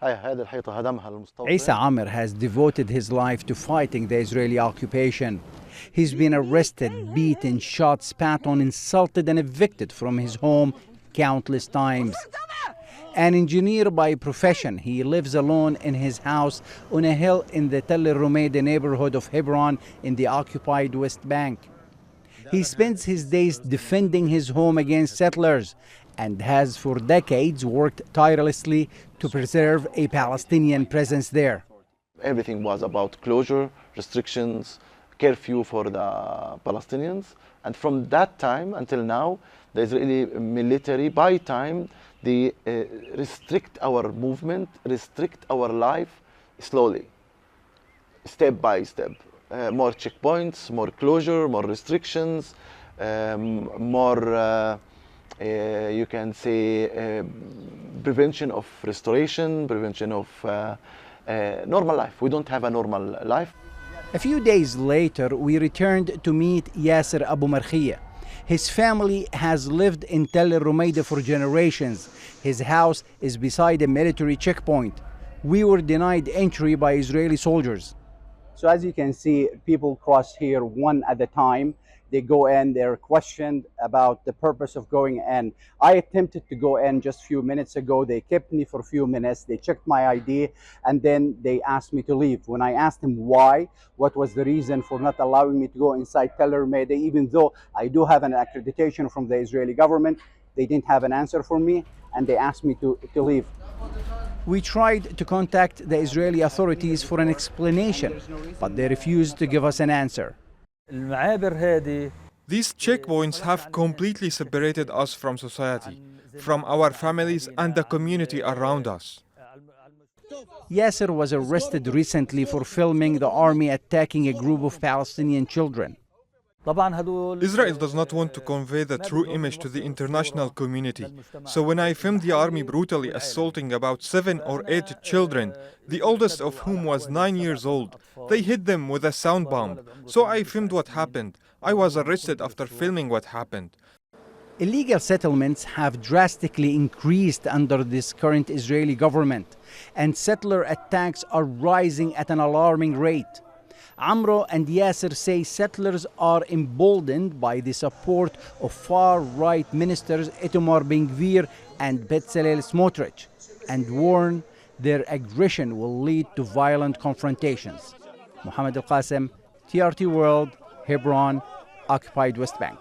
Isa Amir has devoted his life to fighting the Israeli occupation. He's been arrested, beaten, shot, spat on, insulted, and evicted from his home countless times. An engineer by profession, he lives alone in his house on a hill in the Tel Rumeida neighborhood of Hebron in the occupied West Bank. He spends his days defending his home against settlers and has for decades worked tirelessly to preserve a Palestinian presence there. Everything was about closure, restrictions, curfew for the Palestinians. And from that time until now, the Israeli military, by time, they restrict our movement, restrict our life slowly, step by step. More checkpoints, more closure, more restrictions, more, you can say, prevention of restoration, prevention of normal life. We don't have a normal life. A few days later, we returned to meet Yasser Abu Markhia. His family has lived in Tel Rumeida for generations. His house is beside a military checkpoint. We were denied entry by Israeli soldiers. So as you can see, people cross here one at a time. They go in, they're questioned about the purpose of going in. I attempted to go in just a few minutes ago. They kept me for a few minutes. They checked my ID and then they asked me to leave. When I asked them why, what was the reason for not allowing me to go inside Tel Rumeida, even though I do have an accreditation from the Israeli government, they didn't have an answer for me and they asked me to leave. We tried to contact the Israeli authorities for an explanation, but they refused to give us an answer. These checkpoints have completely separated us from society, from our families and the community around us. Yasser was arrested recently for filming the army attacking a group of Palestinian children. Israel does not want to convey the true image to the international community. So when I filmed the army brutally assaulting about 7 or 8 children, the oldest of whom was 9 years old, they hit them with a sound bomb. So I filmed what happened. I was arrested after filming what happened. Illegal settlements have drastically increased under this current Israeli government, and settler attacks are rising at an alarming rate. Amro and Yasser say settlers are emboldened by the support of far-right ministers Itamar Ben-Gvir and Bezalel Smotrich, and warn their aggression will lead to violent confrontations. Mohammad Al-Kassim, TRT World, Hebron, occupied West Bank.